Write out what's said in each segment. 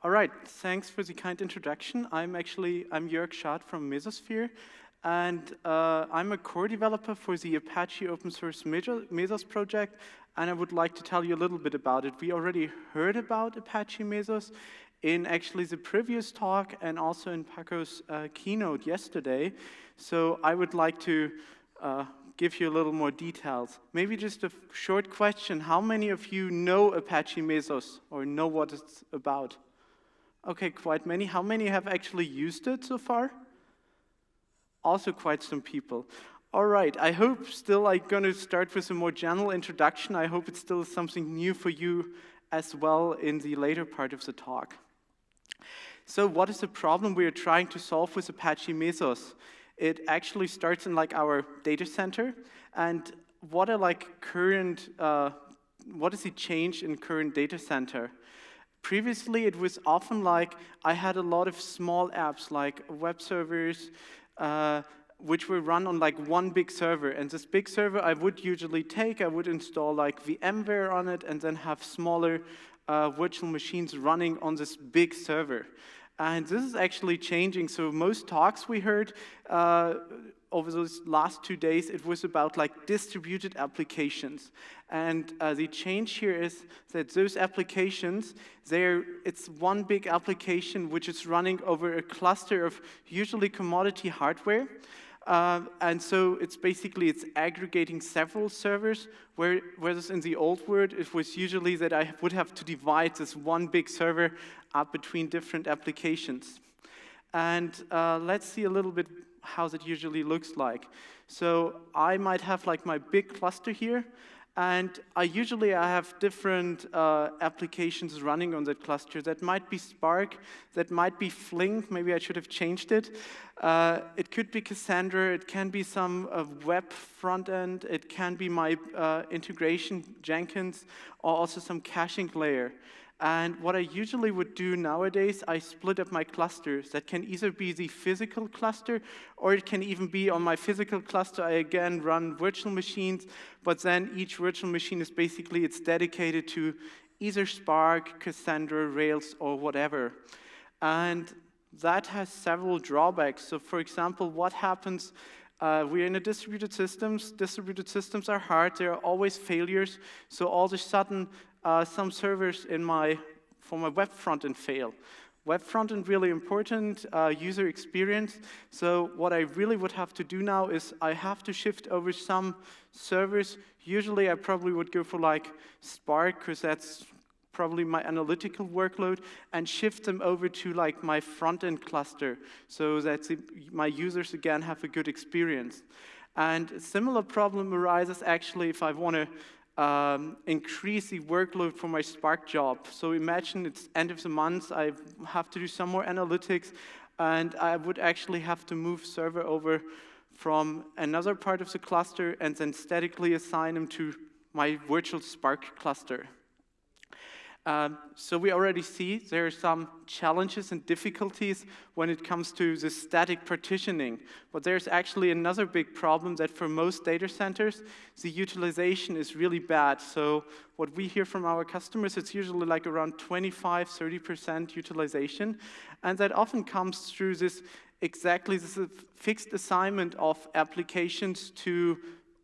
All right, thanks for the kind introduction. I'm Jörg Schad from Mesosphere, and I'm a core developer for the Apache open source Mesos project, and I would like to tell you a little bit about it. We already heard about Apache Mesos in actually the previous talk and also in Paco's keynote yesterday, so I would like to give you a little more details. Maybe just a short question, how many of you know Apache Mesos or know what it's about? Okay, quite many. How many have actually used it so far? Also quite some people. All right, I hope still I'm going to start with a more general introduction. I hope it's still something new for you as well in the later part of the talk. So what is the problem we are trying to solve with Apache Mesos? It actually starts in our data center, and what is the change in current data center? Previously, it was often I had a lot of small apps like web servers, which were run on one big server. And this big server I would usually I would install VMware on it and then have smaller virtual machines running on this big server. And this is actually changing. So most talks we heard over those last 2 days, it was about distributed applications. And the change here is that those applications, it's one big application which is running over a cluster of usually commodity hardware. And so it's aggregating several servers, whereas in the old world, it was usually that I would have to divide this one big server up between different applications. And let's see a little bit how that usually looks like. So I might have my big cluster here, and I have different applications running on that cluster. That might be Spark, that might be Flink, maybe I should have changed it. It could be Cassandra, it can be some web front end, it can be my integration Jenkins, or also some caching layer. And what I usually would do nowadays, I split up my clusters. That can either be the physical cluster, or it can even be on my physical cluster, I again run virtual machines, but then each virtual machine is it's dedicated to either Spark, Cassandra, Rails, or whatever. And that has several drawbacks. So for example, what happens, we're in a distributed systems. Distributed systems are hard, there are always failures. So all of a sudden, some servers for my web frontend fail. Web frontend really important, user experience. So what I really would have to do now is I have to shift over some servers. Usually I probably would go for Spark, because that's probably my analytical workload, and shift them over to my front-end cluster, so that my users again have a good experience. And a similar problem arises actually if I want to increase the workload for my Spark job. So imagine it's end of the month, I have to do some more analytics, and I would actually have to move server over from another part of the cluster and then statically assign them to my virtual Spark cluster. So we already see there are some challenges and difficulties when it comes to the static partitioning. But there's actually another big problem that for most data centers, the utilization is really bad. So what we hear from our customers, it's usually around 25–30% utilization. And that often comes through this fixed assignment of applications to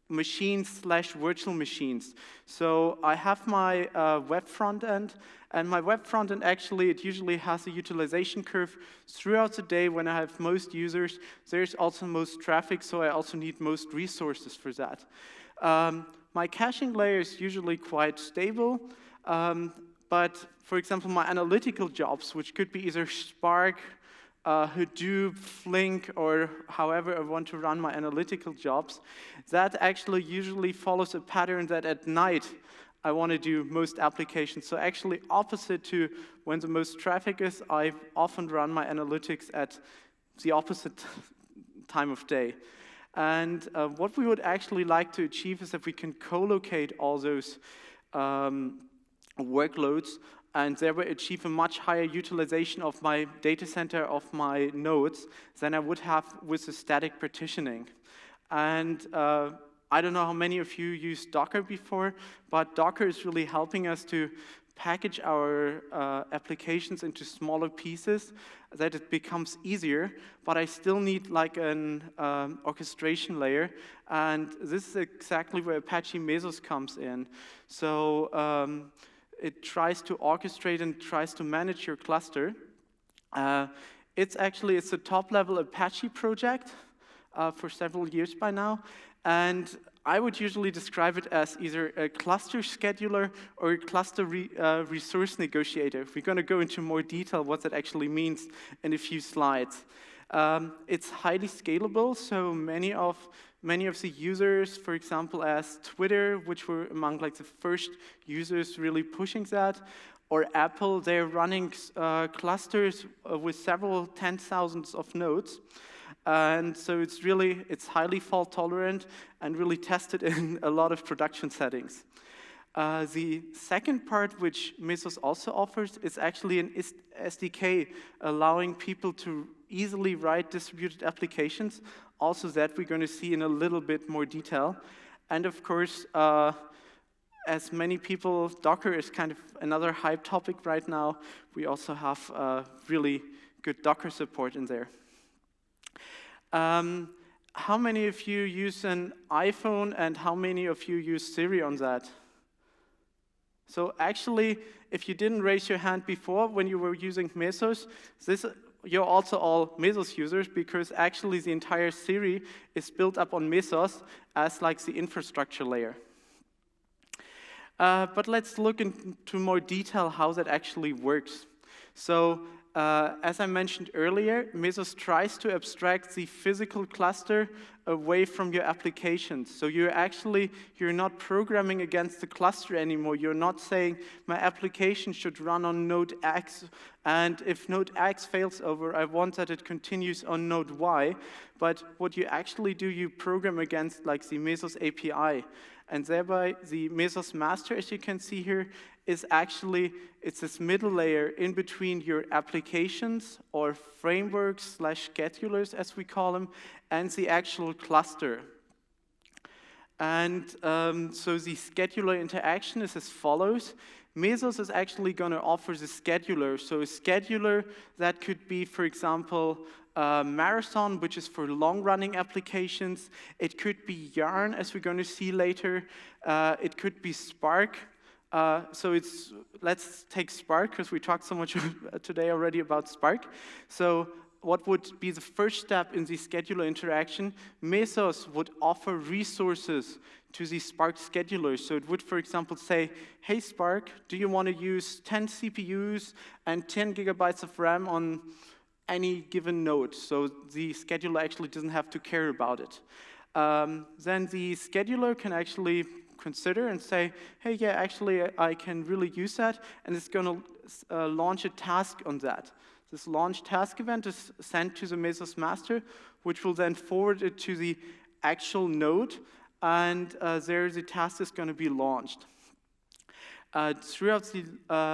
machines/virtual machines. So I have my web front end, and my web front end it usually has a utilization curve throughout the day. When I have most users, there's also most traffic, so I also need most resources for that. My caching layer is usually quite stable, but for example, my analytical jobs, which could be either Spark, Hadoop, Flink, or however I want to run my analytical jobs, that actually usually follows a pattern that at night I want to do most applications. So actually opposite to when the most traffic is, I often run my analytics at the opposite time of day. And what we would actually like to achieve is that we can co-locate all those workloads and thereby achieve a much higher utilization of my data center, of my nodes, than I would have with the static partitioning. And I don't know how many of you used Docker before, but Docker is really helping us to package our applications into smaller pieces, that it becomes easier, but I still need like an orchestration layer, and this is exactly where Apache Mesos comes in. So it tries to orchestrate and tries to manage your cluster. It's a top-level Apache project for several years by now, and I would usually describe it as either a cluster scheduler or a cluster resource negotiator. We're going to go into more detail what that actually means in a few slides. It's highly scalable, so many of the users, for example, as Twitter, which were among like the first users really pushing that, or Apple, they're running clusters with several 10,000s of nodes. And so it's highly fault tolerant and really tested in a lot of production settings. The second part, which Mesos also offers, is actually an SDK, allowing people to easily write distributed applications. Also that we're going to see in a little bit more detail. And of course, as many people, Docker is kind of another hype topic right now. We also have really good Docker support in there. How many of you use an iPhone, and how many of you use Siri on that? So actually, if you didn't raise your hand before when you were using Mesos, you're also all Mesos users, because actually the entire Siri is built up on Mesos as like the infrastructure layer. But let's look into more detail how that actually works. So as I mentioned earlier, Mesos tries to abstract the physical cluster away from your applications. So you're not programming against the cluster anymore. You're not saying my application should run on node X, and if node X fails over, I want that it continues on node Y. But what you actually do, you program against like the Mesos API. And thereby, the Mesos master, as you can see here, is it's this middle layer in between your applications or frameworks / schedulers, as we call them, and the actual cluster. And so the scheduler interaction is as follows. Mesos is actually going to offer the scheduler. So a scheduler that could be, for example, Marathon, which is for long-running applications. It could be Yarn, as we're going to see later. It could be Spark. Let's take Spark, because we talked so much today already about Spark. So what would be the first step in the scheduler interaction? Mesos would offer resources to the Spark scheduler. So it would, for example, say, hey, Spark, do you want to use 10 CPUs and 10 gigabytes of RAM on any given node? So the scheduler actually doesn't have to care about it. Then the scheduler can actually consider and say, hey, yeah, actually, I can really use that, and it's going to launch a task on that. This launch task event is sent to the Mesos master, which will then forward it to the actual node, and there the task is going to be launched. Throughout the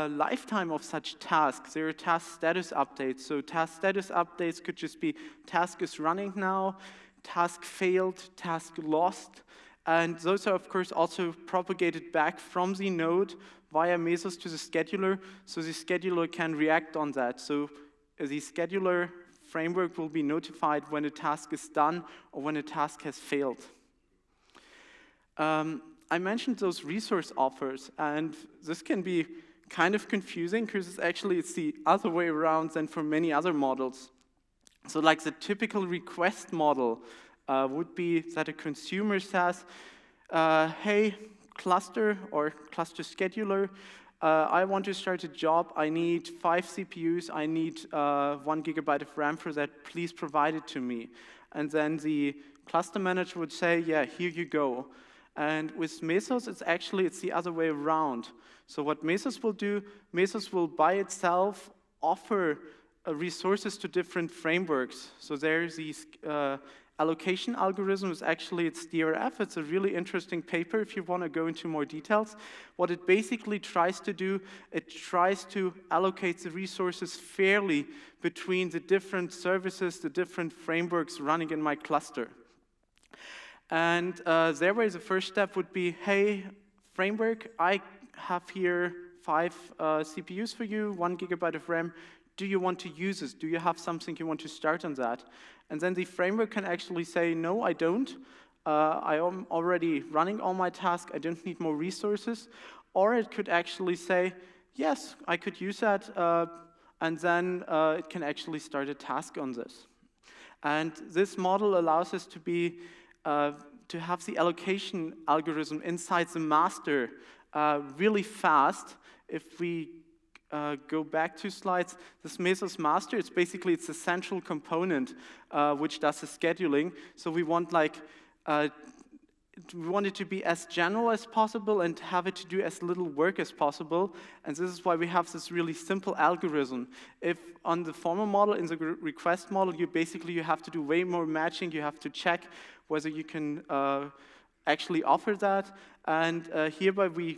lifetime of such tasks, there are task status updates. So task status updates could just be task is running now, task failed, task lost. And those are, of course, also propagated back from the node via Mesos to the scheduler, so the scheduler can react on that. So the scheduler framework will be notified when a task is done or when a task has failed. I mentioned those resource offers, and this can be kind of confusing because it's the other way around than for many other models. So like the typical request model would be that a consumer says, hey, cluster or cluster scheduler, I want to start a job. I need 5 CPUs. I need 1 gigabyte of RAM for that. Please provide it to me. And then the cluster manager would say, yeah, here you go. And with Mesos, it's the other way around. So what Mesos will do, Mesos will by itself offer resources to different frameworks. So there's these allocation algorithm. It's DRF. It's a really interesting paper if you want to go into more details. What it basically tries to do, it tries to allocate the resources fairly between the different services, the different frameworks running in my cluster. And thereby the first step would be, hey, framework, I have here 5 CPUs for you, 1 GB of RAM. Do you want to use this? Do you have something you want to start on that? And then the framework can actually say, no, I don't. I am already running all my tasks. I don't need more resources. Or it could actually say, yes, I could use that. And then it can actually start a task on this. And this model allows us to be to have the allocation algorithm inside the master really fast. If we go back 2 slides, this Mesos master, it's a central component which does the scheduling. So we want we want it to be as general as possible and have it to do as little work as possible. And this is why we have this really simple algorithm. If on the former model, in the request model, you have to do way more matching. You have to check whether you can actually offer that. And hereby we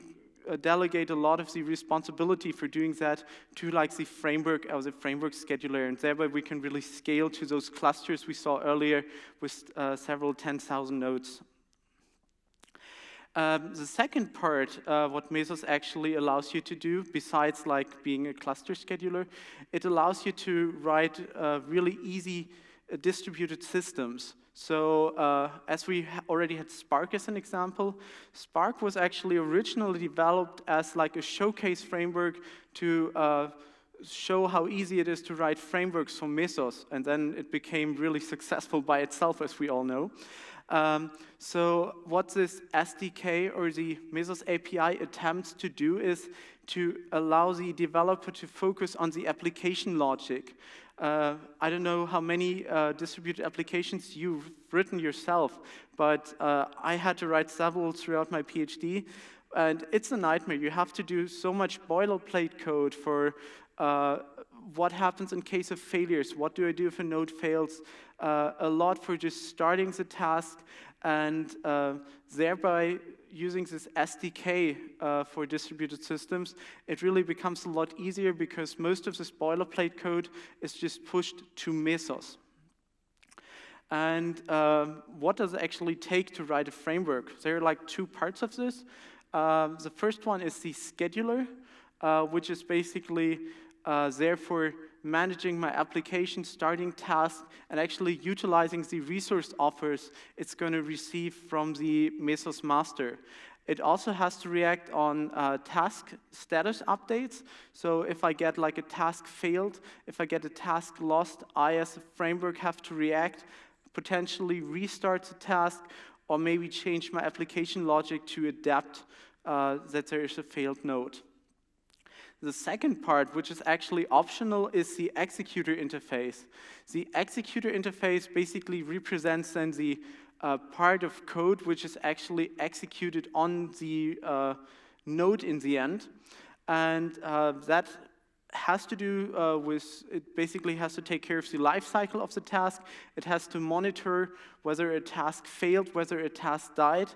delegate a lot of the responsibility for doing that to the framework or the framework scheduler. And thereby we can really scale to those clusters we saw earlier with several 10,000 nodes. The second part, what Mesos actually allows you to do, besides being a cluster scheduler, it allows you to write really easy distributed systems. So as we already had Spark as an example, Spark was actually originally developed as a showcase framework to show how easy it is to write frameworks for Mesos, and then it became really successful by itself, as we all know. So what this SDK or the Mesos API attempts to do is to allow the developer to focus on the application logic. I don't know how many distributed applications you've written yourself, but I had to write several throughout my PhD, and it's a nightmare. You have to do so much boilerplate code for what happens in case of failures, what do I do if a node fails, a lot for just starting the task, and thereby using this SDK for distributed systems, it really becomes a lot easier because most of this boilerplate code is just pushed to Mesos. And what does it actually take to write a framework? There are 2 parts of this. The first one is the scheduler, which is basically there for managing my application, starting tasks, and actually utilizing the resource offers it's going to receive from the Mesos master. It also has to react on task status updates. So if I get a task failed, if I get a task lost, I as a framework have to react, potentially restart the task, or maybe change my application logic to adapt that there is a failed node. The second part, which is actually optional, is the executor interface. The executor interface basically represents then the part of code which is actually executed on the node in the end. And that has to do with, it basically has to take care of the life cycle of the task. It has to monitor whether a task failed, whether a task died.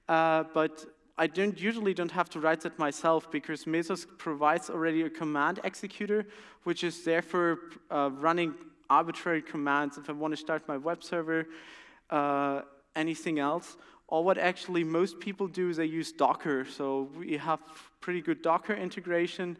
But I usually don't have to write that myself because Mesos provides already a command executor, which is there for running arbitrary commands if I want to start my web server, anything else. Or what actually most people do is they use Docker. So we have pretty good Docker integration,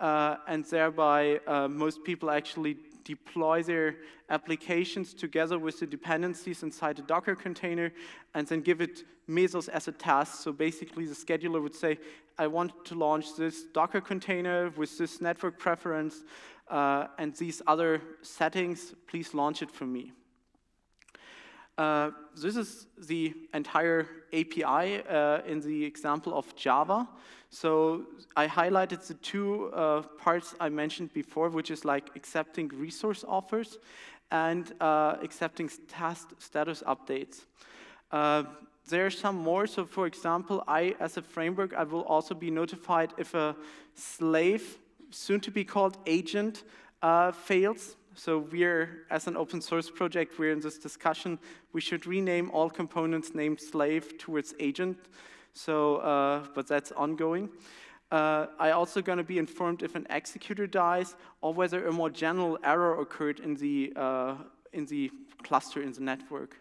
and thereby most people actually deploy their applications together with the dependencies inside a Docker container and then give it Mesos as a task. So basically the scheduler would say, I want to launch this Docker container with this network preference and these other settings, please launch it for me. This is the entire API in the example of Java. So I highlighted the 2 parts I mentioned before, which is accepting resource offers and accepting task status updates. There are some more. So for example, as a framework, I will also be notified if a slave, soon to be called agent, fails. So we're, as an open source project, we're in this discussion. We should rename all components named slave towards agent. So, but that's ongoing. I also going to be informed if an executor dies or whether a more general error occurred in the cluster, in the network.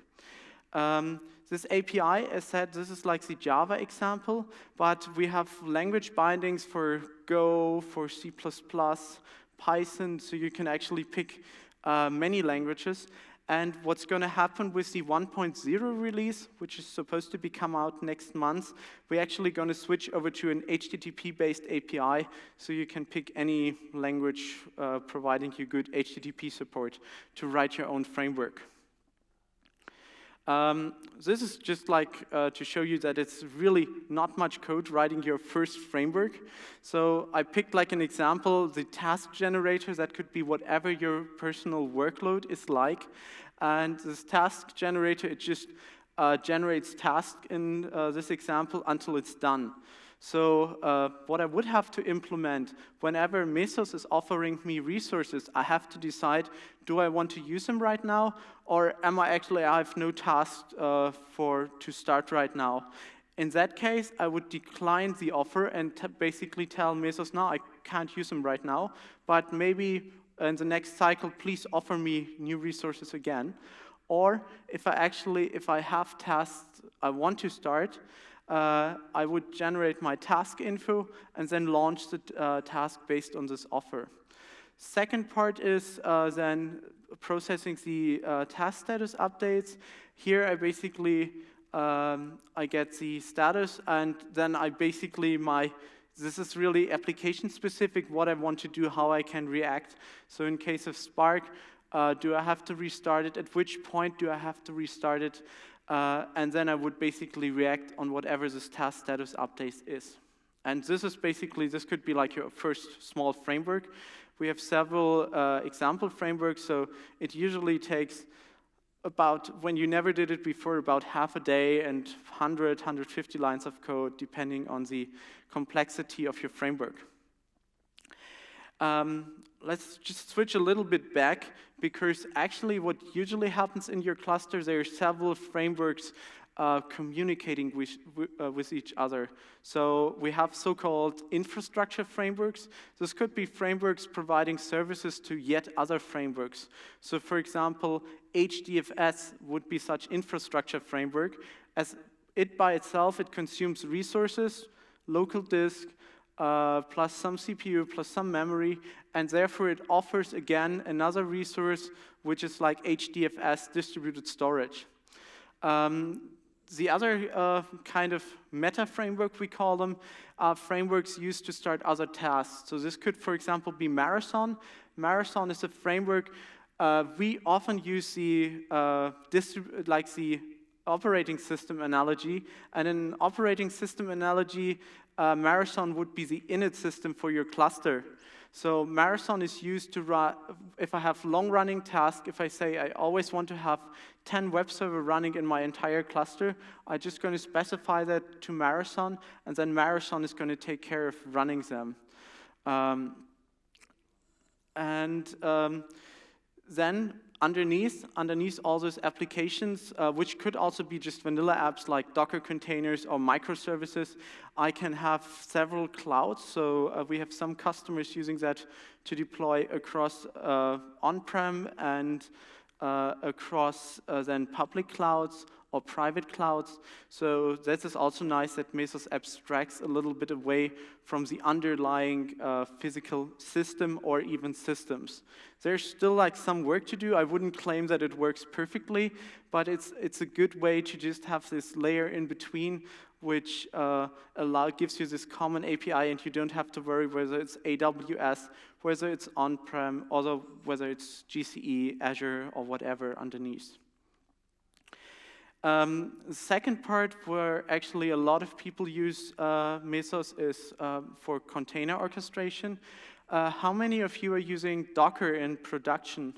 This API, as said, this is like the Java example, but we have language bindings for Go, for C++, Python, so you can actually pick many languages. And what's going to happen with the 1.0 release, which is supposed to be come out next month, we're actually going to switch over to an HTTP-based API, so you can pick any language providing you good HTTP support to write your own framework. This is just like to show you that it's really not much code writing your first framework. So I picked like an example, the task generator. That could be whatever your personal workload is like. And this task generator, it just generates tasks in this example until it's done. So what I would have to implement, whenever Mesos is offering me resources, I have to decide, do I want to use them right now, or am I have no task to start right now? In that case, I would decline the offer and basically tell Mesos, no, I can't use them right now, but maybe in the next cycle, please offer me new resources again. Or if I have tasks I want to start, I would generate my task info and then launch the task based on this offer. Second part is then processing the task status updates. Here I basically I get the status, and then I basically this is really application specific, what I want to do, how I can react. So in case of Spark, do I have to restart it? At which point do I have to restart it? And then I would basically react on whatever this task status update is. And this is basically, this could be like your first small framework. We have several example frameworks, so it usually takes about, when you never did it before, about half a day and 100, 150 lines of code, depending on the complexity of your framework. Let's just switch a little bit back, because actually what usually happens in your cluster, there are several frameworks communicating with each other. So we have so-called infrastructure frameworks. This could be frameworks providing services to yet other frameworks. So for example, HDFS would be such infrastructure framework. As it by itself, it consumes resources, local disk, plus some CPU, plus some memory, and therefore it offers, again, another resource, which is like HDFS, distributed storage. The other kind of meta framework, we call them, are frameworks used to start other tasks. So this could, for example, be Marathon. Marathon is a framework. We often use the operating system analogy, and in an operating system analogy, Marathon would be the init system for your cluster. So Marathon is used to run, if I have long-running tasks, if I say I always want to have 10 web server running in my entire cluster, I'm just going to specify that to Marathon, and then Marathon is going to take care of running them. Then underneath all those applications, which could also be just vanilla apps like Docker containers or microservices, I can have several clouds. So we have some customers using that to deploy across on-prem and across then public clouds or private clouds. So this is also nice that Mesos abstracts a little bit away from the underlying physical system or even systems. There's still like some work to do. I wouldn't claim that it works perfectly, but it's a good way to just have this layer in between, which gives you this common API, and you don't have to worry whether it's AWS, whether it's on-prem, or whether it's GCE, Azure, or whatever underneath. The second part where actually a lot of people use Mesos is for container orchestration. How many of you are using Docker in production?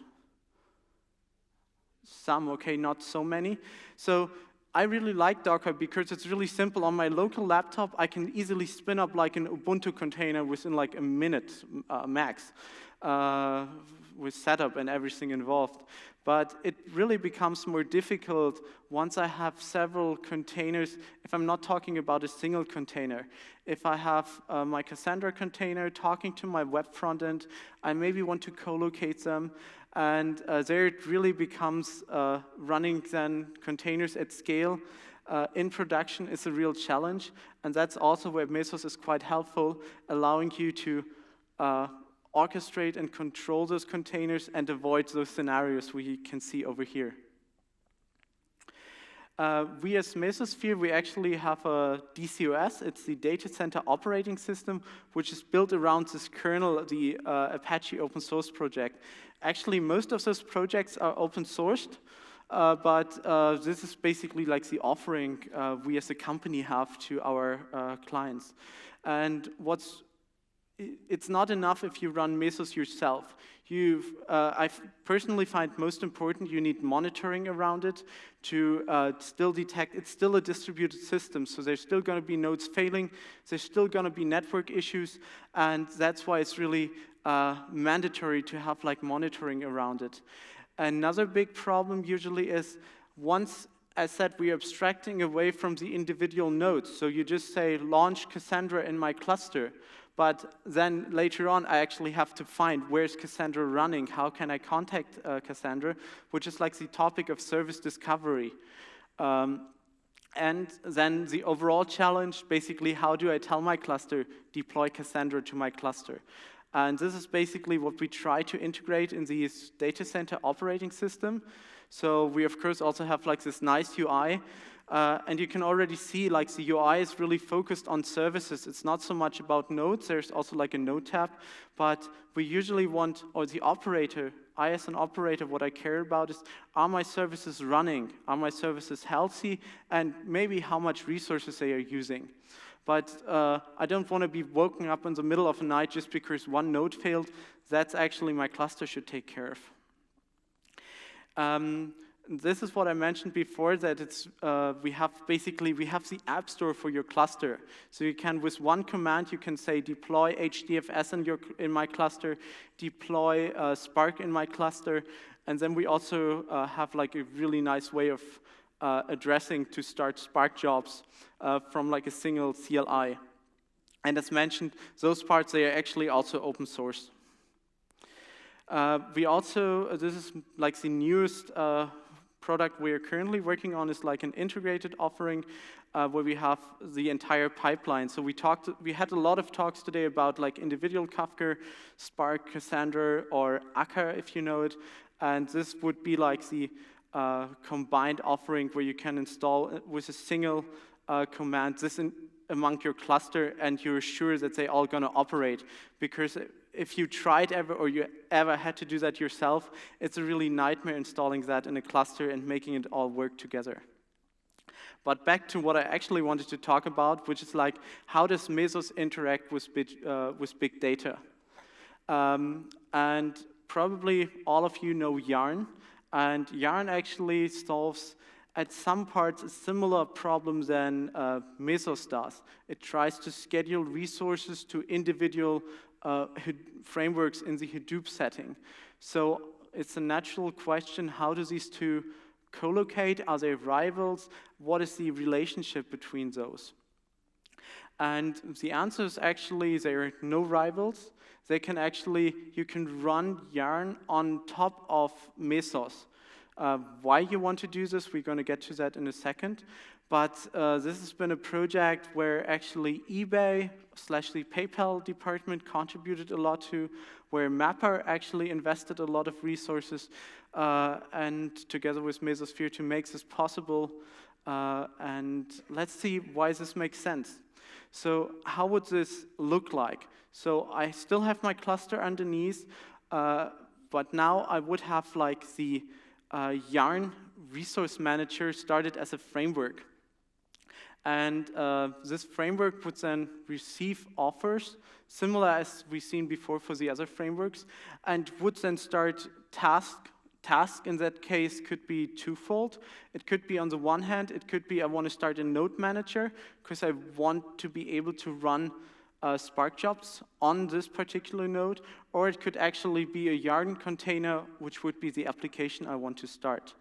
Some, okay, not so many. So I really like Docker because it's really simple. On my local laptop, I can easily spin up like an Ubuntu container within like a minute max with setup and everything involved. But it really becomes more difficult once I have several containers, if I'm not talking about a single container. If I have my Cassandra container talking to my web frontend, I maybe want to co-locate them, and there it really becomes running then containers at scale in production is a real challenge, and that's also where Mesos is quite helpful, allowing you to orchestrate and control those containers and avoid those scenarios we can see over here. We as Mesosphere, we actually have a DCOS, it's the Data Center Operating System, which is built around this kernel, the Apache open source project. Actually, most of those projects are open sourced, but this is basically like the offering we as a company have to our clients. And it's not enough if you run Mesos yourself. I personally find most important you need monitoring around it to still detect, it's still a distributed system, so there's still going to be nodes failing, there's still going to be network issues, and that's why it's really mandatory to have like monitoring around it. Another big problem usually is once, as said, we're abstracting away from the individual nodes, so you just say launch Cassandra in my cluster. But then later on, I actually have to find where's Cassandra running, how can I contact Cassandra, which is like the topic of service discovery. And then the overall challenge, basically, how do I tell my cluster, deploy Cassandra to my cluster? And this is basically what we try to integrate in this data center operating system. So we, of course, also have like this nice UI. And you can already see like the UI is really focused on services. It's not so much about nodes. There's also like a node tab. But we usually want, or the operator, I as an operator, what I care about is, are my services running? Are my services healthy? And maybe how much resources they are using. But I don't want to be woken up in the middle of the night just because one node failed. That's actually my cluster should take care of. This is what I mentioned before, that it's we have the app store for your cluster. So you can, with one command, you can say deploy HDFS in my cluster, deploy Spark in my cluster, and then we also have like a really nice way of addressing to start Spark jobs from like a single CLI. And as mentioned, those parts, they are actually also open source. We also, this is like the newest product we are currently working on, is like an integrated offering where we have the entire pipeline. So we had a lot of talks today about like individual Kafka, Spark, Cassandra, or Akka, if you know it. And this would be like the combined offering where you can install with a single command this among your cluster, and you're sure that they're all going to operate. Because if you tried ever, or you ever had to do that yourself, it's a really nightmare installing that in a cluster and making it all work together. But back to what I actually wanted to talk about, which is like, how does Mesos interact with big data? And probably all of you know Yarn, and Yarn actually solves at some parts a similar problem than Mesos does. It tries to schedule resources to individual frameworks in the Hadoop setting. So it's a natural question, how do these two co-locate? Are they rivals? What is the relationship between those? And the answer is actually there are no rivals. They can actually, you can run Yarn on top of Mesos. Why you want to do this, we're going to get to that in a second. But this has been a project where actually eBay / the PayPal department contributed a lot to, where Mapper actually invested a lot of resources, and together with Mesosphere to make this possible. And let's see why this makes sense. So how would this look like? So I still have my cluster underneath, but now I would have like the Yarn resource manager started as a framework. And this framework would then receive offers, similar as we've seen before for the other frameworks, and would then start task. Task in that case could be twofold. It could be on the one hand, it could be I want to start a node manager because I want to be able to run Spark jobs on this particular node, or it could actually be a Yarn container, which would be the application I want to start.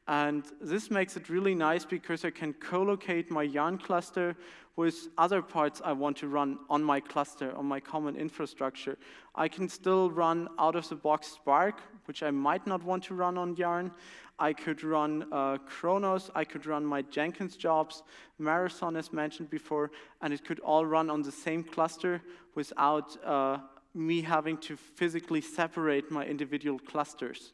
And this makes it really nice because I can co-locate my Yarn cluster with other parts I want to run on my cluster, on my common infrastructure. I can still run out-of-the-box Spark, which I might not want to run on Yarn. I could run Kronos, I could run my Jenkins jobs, Marathon as mentioned before, and it could all run on the same cluster without me having to physically separate my individual clusters.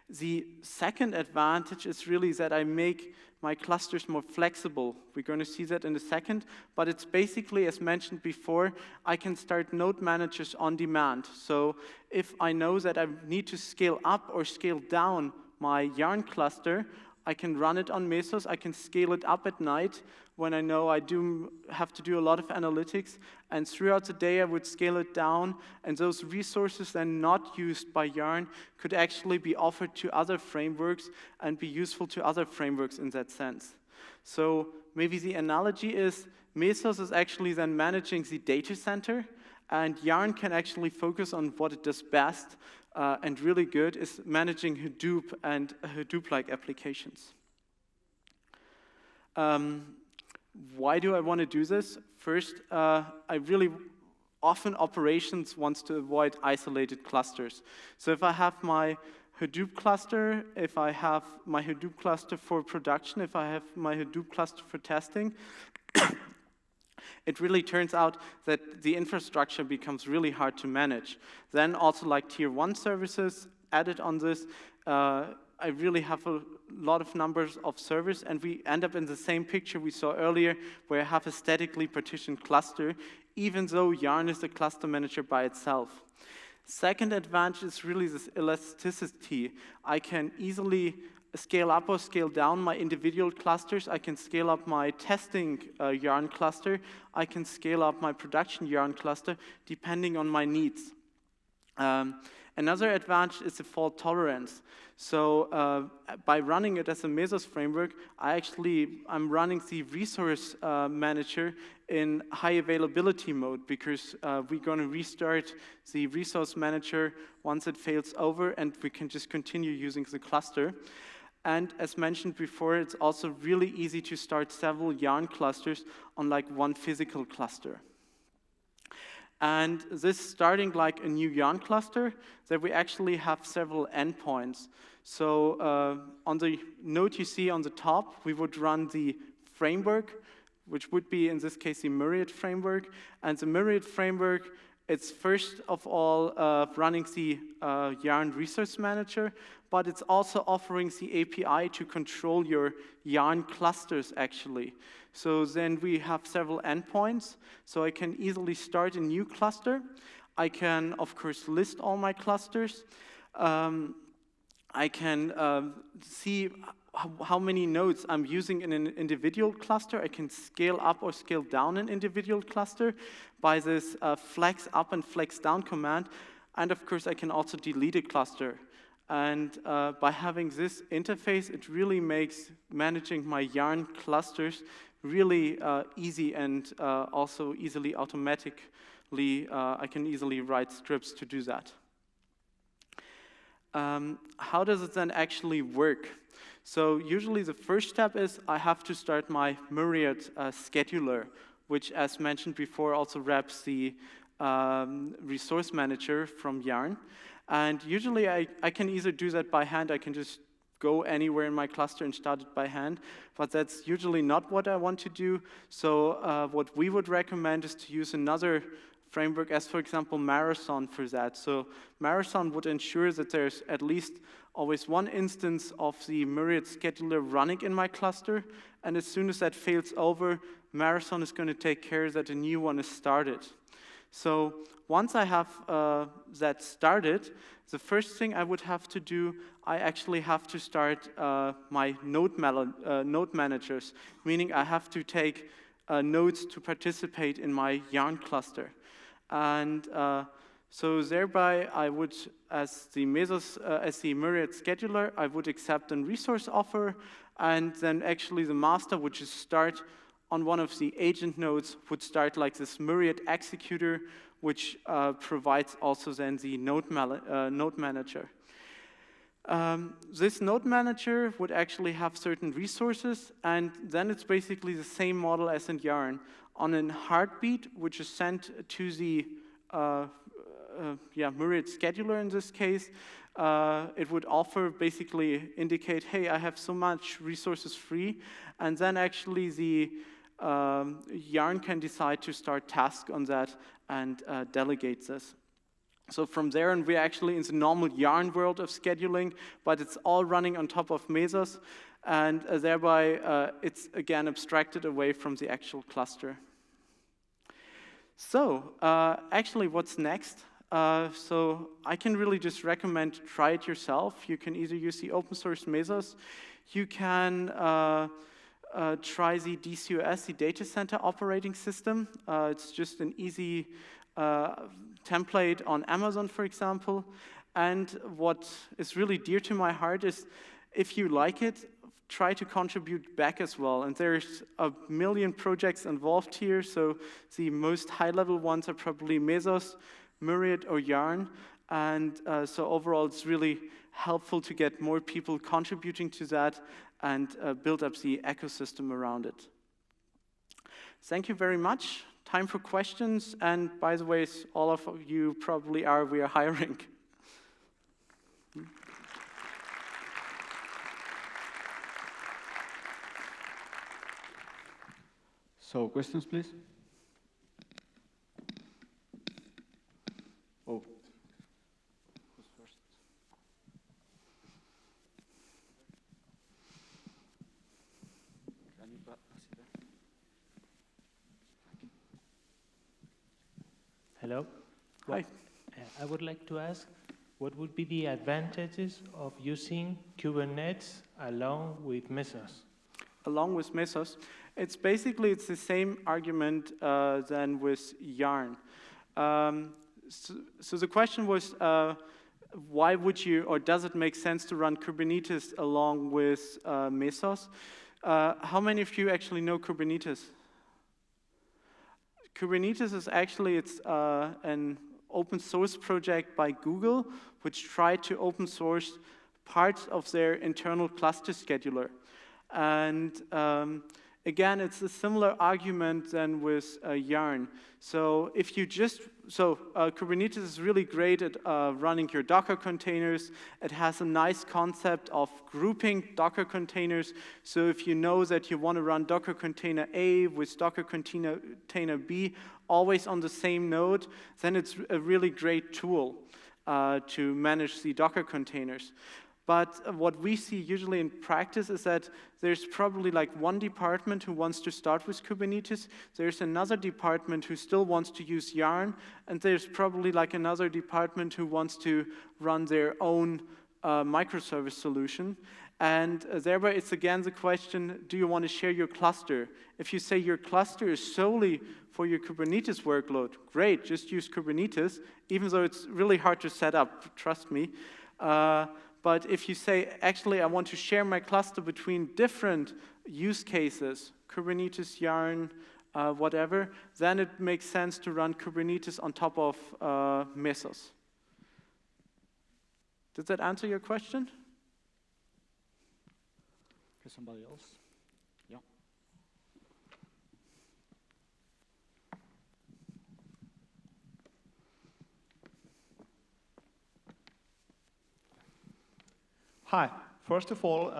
The second advantage is really that I make my clusters more flexible. We're going to see that in a second, but it's basically, as mentioned before, I can start node managers on demand. So if I know that I need to scale up or scale down my Yarn cluster, I can run it on Mesos, I can scale it up at night when I know I do have to do a lot of analytics, and throughout the day I would scale it down, and those resources then not used by Yarn could actually be offered to other frameworks and be useful to other frameworks in that sense. So maybe the analogy is Mesos is actually then managing the data center, and Yarn can actually focus on what it does best, and really good is managing Hadoop and Hadoop-like applications. Why do I want to do this? First, I really often operations wants to avoid isolated clusters. So if I have my Hadoop cluster, if I have my Hadoop cluster for production, if I have my Hadoop cluster for testing, it really turns out that the infrastructure becomes really hard to manage. Then also like tier 1 services added on this, I really have a lot of numbers of servers, and we end up in the same picture we saw earlier, where I have a statically partitioned cluster, even though Yarn is a cluster manager by itself. Second advantage is really this elasticity. I can easily scale up or scale down my individual clusters. I can scale up my testing Yarn cluster. I can scale up my production Yarn cluster depending on my needs. Another advantage is the fault tolerance. So by running it as a Mesos framework, I'm running the resource manager in high availability mode, because we're going to restart the resource manager once it fails over, and we can just continue using the cluster. And as mentioned before, it's also really easy to start several Yarn clusters on like one physical cluster. And this starting like a new Yarn cluster, that we actually have several endpoints. So on the node you see on the top, we would run the framework, which would be in this case the Myriad framework. And the Myriad framework, it's first of all running the Yarn resource manager, but it's also offering the API to control your Yarn clusters actually. So then we have several endpoints, so I can easily start a new cluster. I can, of course, list all my clusters. I can see how many nodes I'm using in an individual cluster. I can scale up or scale down an individual cluster by this flex up and flex down command. And of course, I can also delete a cluster. And by having this interface, it really makes managing my Yarn clusters really easy, and also easily automatically, I can easily write scripts to do that. How does it then actually work? So usually the first step is I have to start my Myriad scheduler, which, as mentioned before, also wraps the resource manager from Yarn. And usually I can either do that by hand, I can just go anywhere in my cluster and start it by hand, but that's usually not what I want to do. So what we would recommend is to use another framework, as for example Marathon, for that. So Marathon would ensure that there's at least always one instance of the Myriad scheduler running in my cluster, and as soon as that fails over, Marathon is going to take care that a new one is started. So once I have that started, the first thing I would have to do, I actually have to start my node managers, meaning I have to take nodes to participate in my Yarn cluster. And so thereby, I would, as the Myriad scheduler, I would accept a resource offer, and then actually the master would just start on one of the agent nodes would start like this myriad executor, which provides also then the node manager. This node manager would actually have certain resources, and then it's basically the same model as in Yarn. On a heartbeat, which is sent to the myriad scheduler in this case, it would basically indicate, hey, I have so much resources free, and then actually the Yarn can decide to start task on that and delegate this. So from there on, we're actually in the normal Yarn world of scheduling, but it's all running on top of Mesos, and thereby it's again abstracted away from the actual cluster. So actually, what's next? So I can really just recommend try it yourself. You can either use the open source Mesos, you can try the DCOS, the data center operating system. It's just an easy template on Amazon, for example. And what is really dear to my heart is, if you like it, try to contribute back as well. And there's a million projects involved here, so the most high-level ones are probably Mesos, Myriad, or Yarn. And so overall, it's really helpful to get more people contributing to that and build up the ecosystem around it. Thank you very much. Time for questions. And by the way, as all of you probably are, we are hiring. So, questions, please? Oh. Who's first? Can you pass it there? Hello. Hi. I would like to ask, what would be the advantages of using Kubernetes along with Mesos? Along with Mesos, it's the same argument than with Yarn. So the question was, why would you, or does it make sense to run Kubernetes along with Mesos? How many of you actually know Kubernetes? Kubernetes is actually, it's an open source project by Google, which tried to open source parts of their internal cluster scheduler. And again, it's a similar argument than with Yarn. So if you Kubernetes is really great at running your Docker containers. It has a nice concept of grouping Docker containers. So if you know that you want to run Docker container A with Docker container B, always on the same node, then it's a really great tool to manage the Docker containers. But what we see usually in practice is that there's probably like one department who wants to start with Kubernetes, there's another department who still wants to use Yarn, and there's probably like another department who wants to run their own microservice solution. And thereby it's again the question, do you want to share your cluster? If you say your cluster is solely for your Kubernetes workload, great, just use Kubernetes, even though it's really hard to set up, trust me. But if you say, actually, I want to share my cluster between different use cases, Kubernetes, Yarn, whatever, then it makes sense to run Kubernetes on top of Mesos. Did that answer your question? Okay, somebody else? Yeah. Hi. First of all,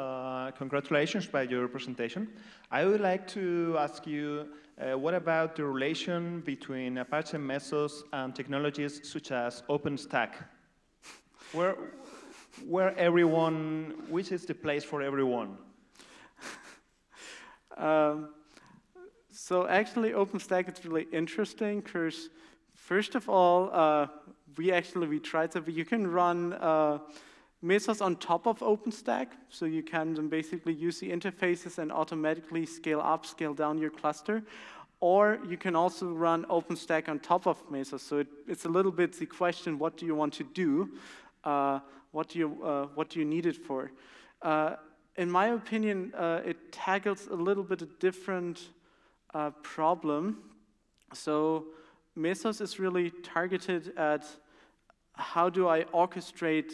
congratulations by your presentation. I would like to ask you, what about the relation between Apache Mesos and technologies such as OpenStack? Which is the place for everyone? So actually, OpenStack is really interesting because, first of all, we tried that you can run Mesos on top of OpenStack, so you can then basically use the interfaces and automatically scale up, scale down your cluster. Or you can also run OpenStack on top of Mesos. So it's a little bit the question: what do you want to do? What do you need it for? In my opinion, it tackles a little bit a different problem. So Mesos is really targeted at how do I orchestrate,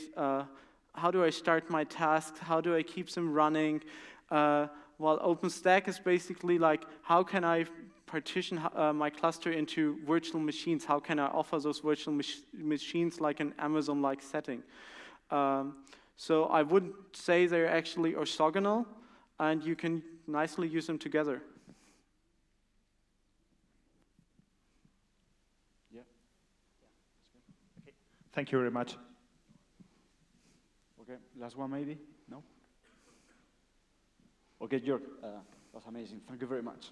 how do I start my tasks, how do I keep them running, while OpenStack is basically like, how can I partition my cluster into virtual machines, how can I offer those virtual machines like an Amazon-like setting. So I wouldn't say they're actually orthogonal, and you can nicely use them together. Yeah. Okay. Thank you very much. Okay, last one maybe? No? Okay, Jörg, that's amazing. Thank you very much.